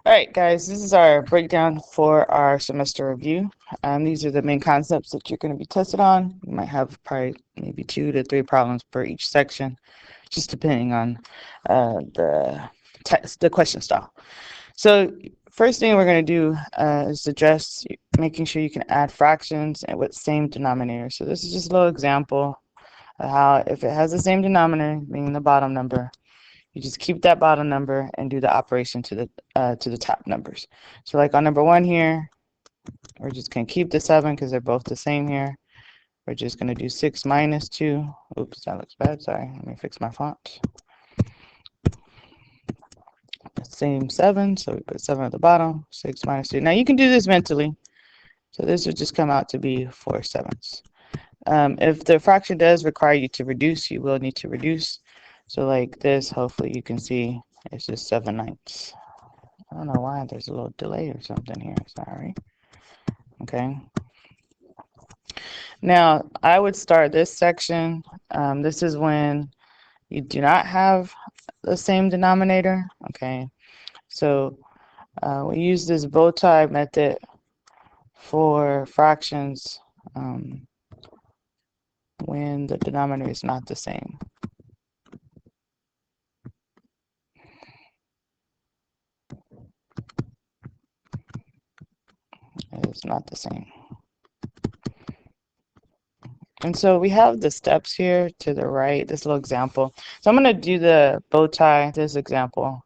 All right, guys, this is our breakdown for our semester review. These are the main concepts that you're going to be tested on. You might have probably maybe 2 to 3 problems per each section, just depending on the test, the question style. So first thing we're going to do is address making sure you can add fractions and with same denominator. So this is just a little example of how if it has the same denominator, meaning the bottom number, you just keep that bottom number and do the operation to the top numbers. So like on number 1 here, we're just going to keep the 7 because they're both the same here. We're just going to do 6 minus 2. Oops, that looks bad. Sorry. Let me fix my font. Same 7, so we put 7 at the bottom. 6 minus 2. Now you can do this mentally. So this would just come out to be 4/7. If the fraction does require you to reduce, you will need to reduce. So like this, hopefully you can see it's just 7/9. I don't know why there's a little delay or something here. Sorry. Okay. Now I would start this section. This is when you do not have the same denominator. Okay. So we use this bow tie method for fractions when the denominator is not the same. It's not the same. And so we have the steps here to the right, this little example. So I'm going to do the bow tie, this example.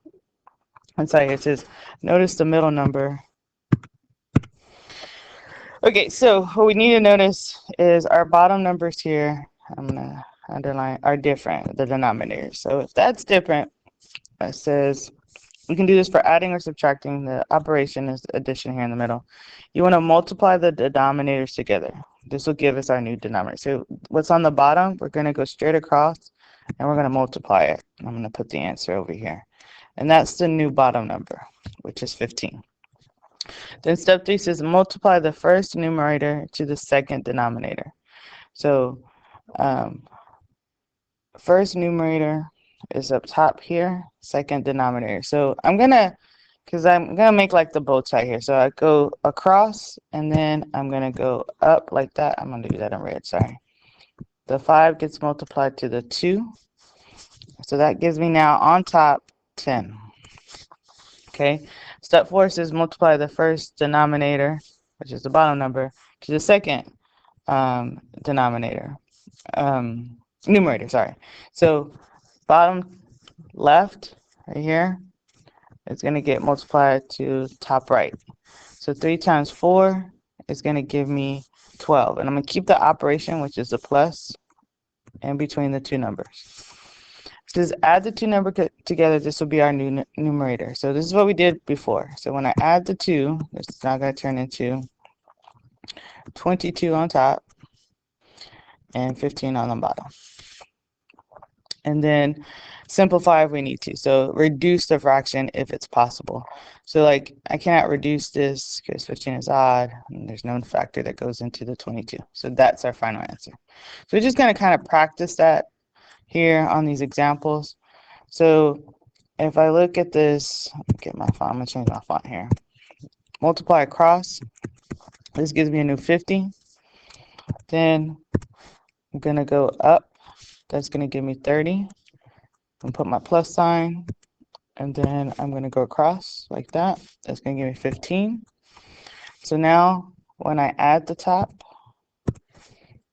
Inside here it says, notice the middle number. Okay, so what we need to notice is our bottom numbers here, I'm going to underline, are different, the denominators. So if that's different, it says, we can do this for adding or subtracting. The operation is addition here in the middle. You want to multiply the denominators together. This will give us our new denominator. So what's on the bottom, we're going to go straight across and we're going to multiply it. I'm going to put the answer over here. And that's the new bottom number, which is 15. Then step 3 says multiply the first numerator to the second denominator. So first numerator is up top here, second denominator. So I'm gonna make like the bow tie here. So I go across and then I'm gonna go up like that. I'm gonna do that in red, sorry. The 5 gets multiplied to the 2. So that gives me now on top 10. Okay, step 4 says multiply the first denominator, which is the bottom number, to the second numerator, sorry. So bottom left right here is going to get multiplied to top right. So 3 times 4 is going to give me 12. And I'm going to keep the operation, which is a plus, in between the two numbers. It says add the two numbers together. This will be our new numerator. So this is what we did before. So when I add the 2, this is now going to turn into 22 on top and 15 on the bottom. And then simplify if we need to. So reduce the fraction if it's possible. So like I cannot reduce this because 15 is odd and there's no factor that goes into the 22. So that's our final answer. So we're just going to kind of practice that here on these examples. So if I look at this, get my font, I'm going to change my font here. Multiply across. This gives me a new 50. Then I'm going to go up. That's going to give me 30. And put my plus sign. And then I'm going to go across like that. That's going to give me 15. So now when I add the top, I'm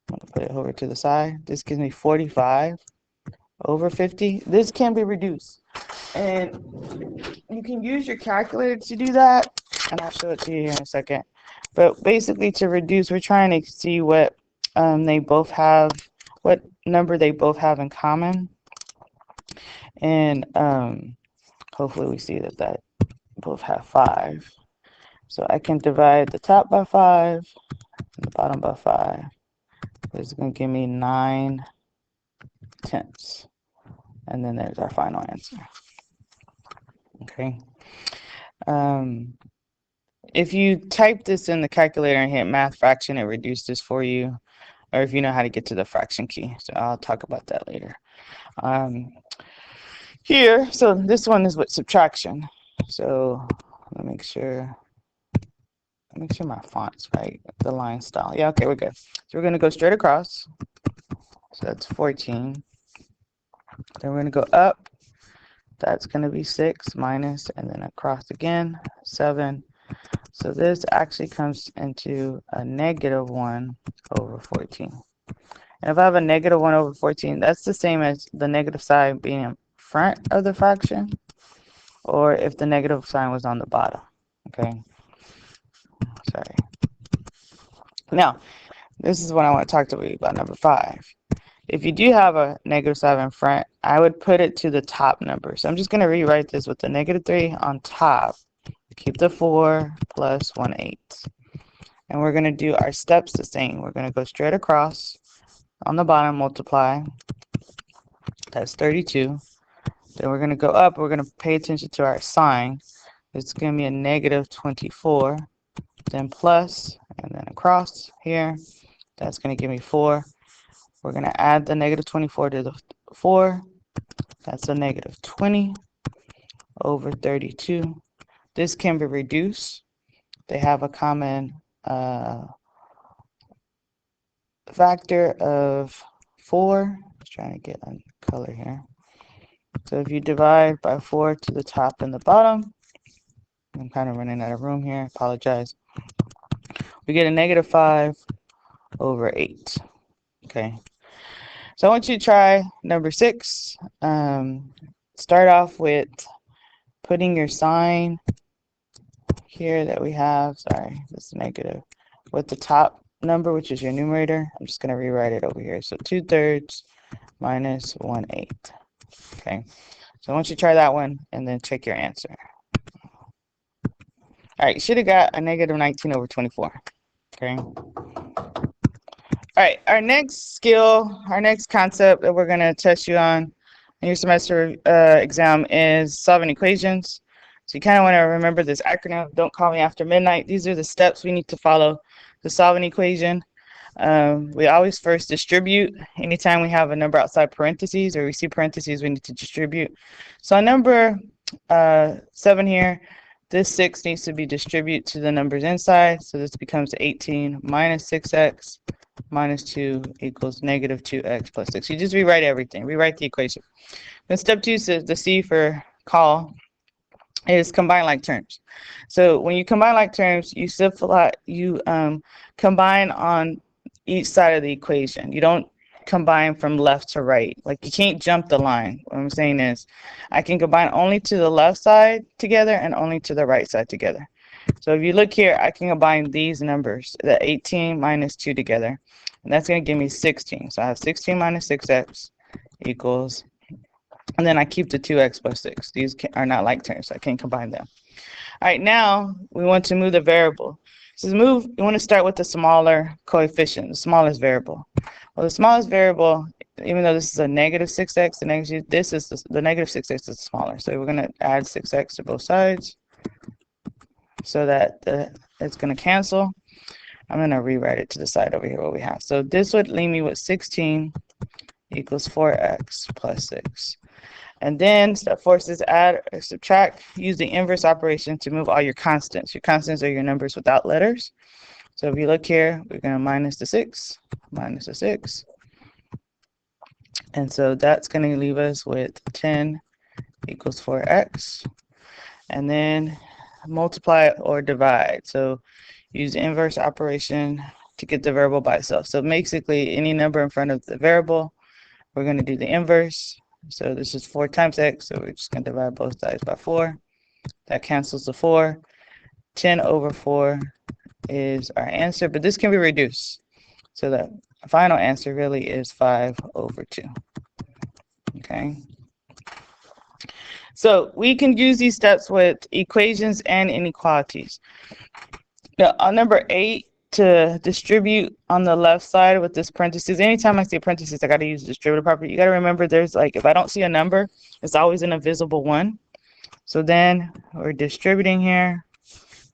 going to put it over to the side. This gives me 45 over 50. This can be reduced. And you can use your calculator to do that. And I'll show it to you here in a second. But basically to reduce, we're trying to see what they both have, what number they both have in common. And hopefully we see that both have 5. So I can divide the top by 5 and the bottom by 5. This is going to give me 9/10. And then there's our final answer. Okay. If you type this in the calculator and hit math fraction, it reduces this for you. Or if you know how to get to the fraction key. So I'll talk about that later. Here, so this one is with subtraction. So Let me make sure my font's right, the line style. Yeah, okay, we're good. So we're going to go straight across. So that's 14. Then we're going to go up. That's going to be 6 minus, and then across again, 7. So this actually comes into a negative 1 over 14. And if I have a negative 1 over 14, that's the same as the negative side being in front of the fraction, or if the negative sign was on the bottom. Okay. Sorry. Now, this is what I want to talk to you about, number 5. If you do have a negative 7 in front, I would put it to the top number. So I'm just going to rewrite this with the negative 3 on top. Keep the 4 plus 1/8. And we're going to do our steps the same. We're going to go straight across. On the bottom, multiply. That's 32. Then we're going to go up. We're going to pay attention to our sign. It's going to be a negative 24. Then plus, and then across here. That's going to give me 4. We're going to add the negative 24 to the 4. That's a negative 20 over 32. This can be reduced. They have a common factor of 4. Just trying to get a color here. So if you divide by 4 to the top and the bottom, I'm kind of running out of room here, apologize. We get a negative 5 over 8. Okay. So I want you to try number 6. Start off with putting your sign here that we have, sorry, this is negative, with the top number, which is your numerator. I'm just going to rewrite it over here. So 2/3 minus 1/8. Okay. So I want you to try that one and then check your answer. All right, you should have got a negative 19 over 24. Okay. All right, our next skill, our next concept that we're going to test you on in your semester exam is solving equations. So you kind of want to remember this acronym, don't call me after midnight. These are the steps we need to follow to solve an equation. We always first distribute. Anytime we have a number outside parentheses or we see parentheses, we need to distribute. So on number 7 here, this 6 needs to be distributed to the numbers inside. So this becomes 18 minus 6x minus 2 equals negative 2x plus 6. You just rewrite everything. Rewrite the equation. Then step 2 says the C for call is combine like terms. So when you combine like terms, you simplify, you combine on each side of the equation. You don't combine from left to right. Like you can't jump the line. What I'm saying is I can combine only to the left side together and only to the right side together. So if you look here, I can combine these numbers, the 18 minus 2 together, and that's going to give me 16. So I have 16 minus 6x equals, and then I keep the 2x plus 6. These are not like terms, so I can't combine them. All right, now we want to move the variable. So you want to start with the smaller coefficient, the smallest variable. Well, the smallest variable, even though this is a negative 6x, the negative 6x is smaller. So we're going to add 6x to both sides so that it's going to cancel. I'm going to rewrite it to the side over here what we have. So this would leave me with 16 equals 4x plus 6. And then step 4 says add or subtract. Use the inverse operation to move all your constants. Your constants are your numbers without letters. So if you look here, we're going to minus the 6, minus the 6. And so that's going to leave us with 10 equals 4x. And then multiply or divide. So use the inverse operation to get the variable by itself. So basically, any number in front of the variable, we're going to do the inverse. So this is 4 times x, so we're just going to divide both sides by 4. That cancels the 4. 10 over 4 is our answer, but this can be reduced. So the final answer really is 5 over 2. Okay. So we can use these steps with equations and inequalities. Now, on number 8, to distribute on the left side with this parentheses, anytime I see a parentheses, I got to use the distributive property. You got to remember there's like, if I don't see a number, it's always an invisible 1. So then we're distributing here.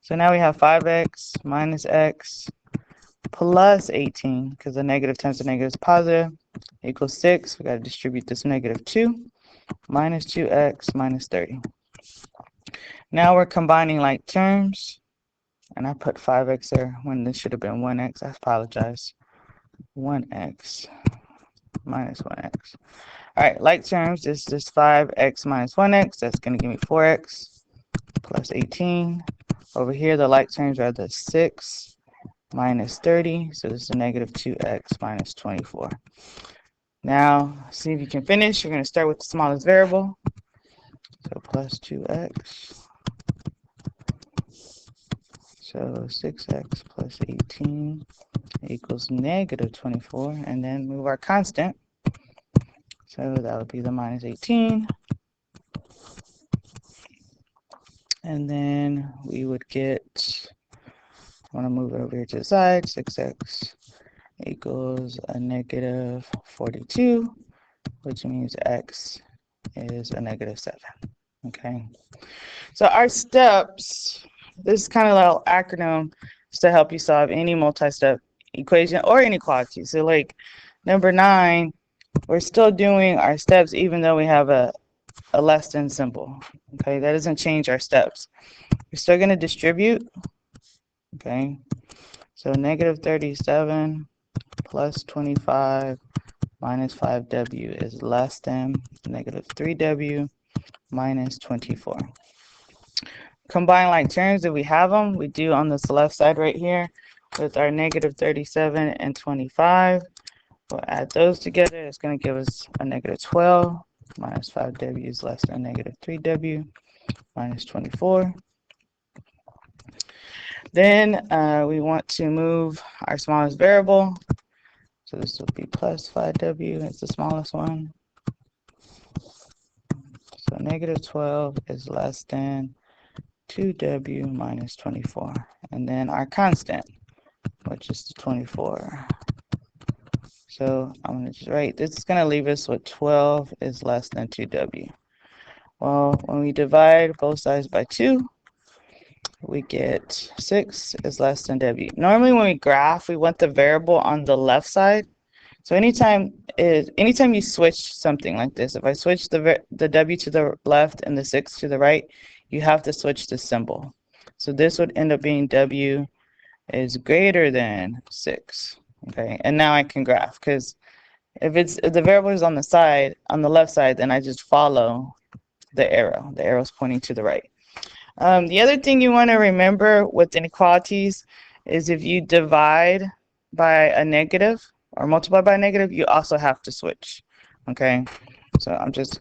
So now we have 5x minus x plus 18, because the negative times the negative is positive, equals 6. We got to distribute this negative 2 minus 2x minus 30. Now we're combining like terms, and I put 5x there when this should have been 1x. I apologize. 1x minus 1x. All right, like terms, this is 5x minus 1x. That's going to give me 4x plus 18. Over here, the like terms are the 6 minus 30. So this is a negative 2x minus 24. Now, see if you can finish. You're going to start with the smallest variable. So plus 2x. So 6x plus 18 equals negative 24. And then move our constant. So that would be the minus 18. And then we would get, I want to move it over here to the side, 6x equals a negative 42, which means x is a negative 7. Okay. So our steps, this is kind of a little acronym to help you solve any multi-step equation or inequality. So like number 9, we're still doing our steps even though we have a less than symbol. Okay, that doesn't change our steps. We're still going to distribute. Okay, so negative 37 plus 25 minus 5w is less than negative 3w minus 24. Combine like terms, if we have them, we do on this left side right here with our negative 37 and 25. We'll add those together. It's going to give us a negative 12 minus 5w is less than negative 3w minus 24. Then we want to move our smallest variable. So this will be plus 5w. It's the smallest one. So negative 12 is less than 2w minus 24. And then our constant, which is the 24. So I'm going to just write, this is going to leave us with 12 is less than 2w. Well, when we divide both sides by 2, we get 6 is less than w. Normally when we graph, we want the variable on the left side. So anytime you switch something like this, if I switch the w to the left and the 6 to the right, you have to switch the symbol. So this would end up being w is greater than 6. Okay, and now I can graph, because if the variable is on the left side, then I just follow the arrow. The arrow is pointing to the right. The other thing you want to remember with inequalities is if you divide by a negative or multiply by a negative, you also have to switch. Okay, so I'm just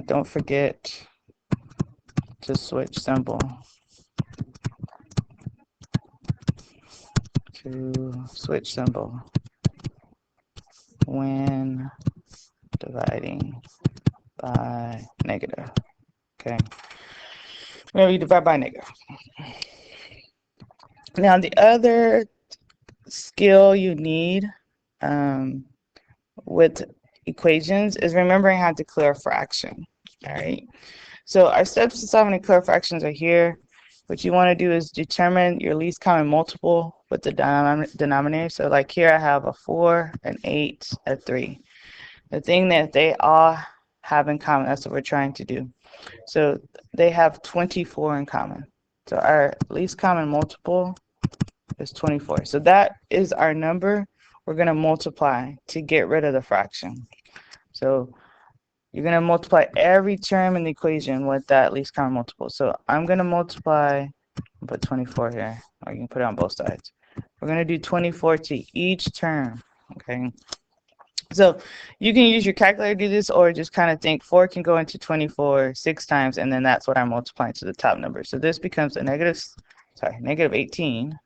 don't forget to switch symbol when dividing by negative. Okay, whenever you divide by negative. Now the other skill you need with equations is remembering how to clear a fraction. All right, so our steps to solving the clear fractions are here. What you want to do is determine your least common multiple with the denominator. So like here I have a 4, an 8, a 3. The thing that they all have in common, that's what we're trying to do. So they have 24 in common. So our least common multiple is 24. So that is our number we're going to multiply to get rid of the fraction. So you're going to multiply every term in the equation with that least common multiple. So I'm going to multiply, put 24 here, or you can put it on both sides. We're going to do 24 to each term, okay? So you can use your calculator to do this, or just kind of think 4 can go into 24 6 times, and then that's what I'm multiplying to the top number. So this becomes a negative 18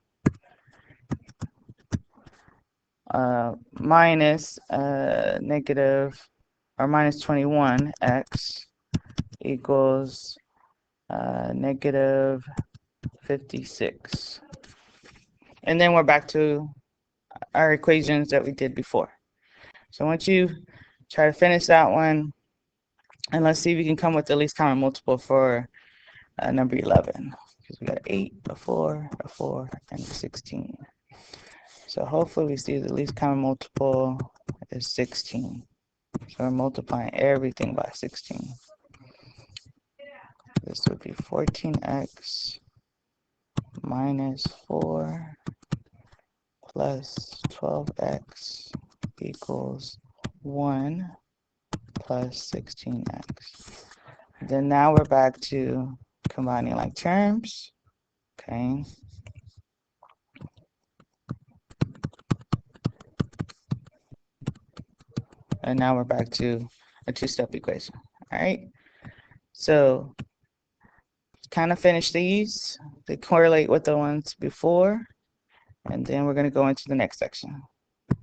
minus negative, or minus 21x equals negative 56. And then we're back to our equations that we did before. So once you try to finish that one, and let's see if we can come with the least common multiple for number 11. Because we got 8, a 4, a 4, and a 16. So hopefully we see the least common multiple is 16. So we're multiplying everything by 16. This would be 14x minus 4 plus 12x equals 1 plus 16x. Then now we're back to combining like terms. Okay. And now we're back to a two-step equation. All right. So kind of finish these. They correlate with the ones before. And then we're going to go into the next section.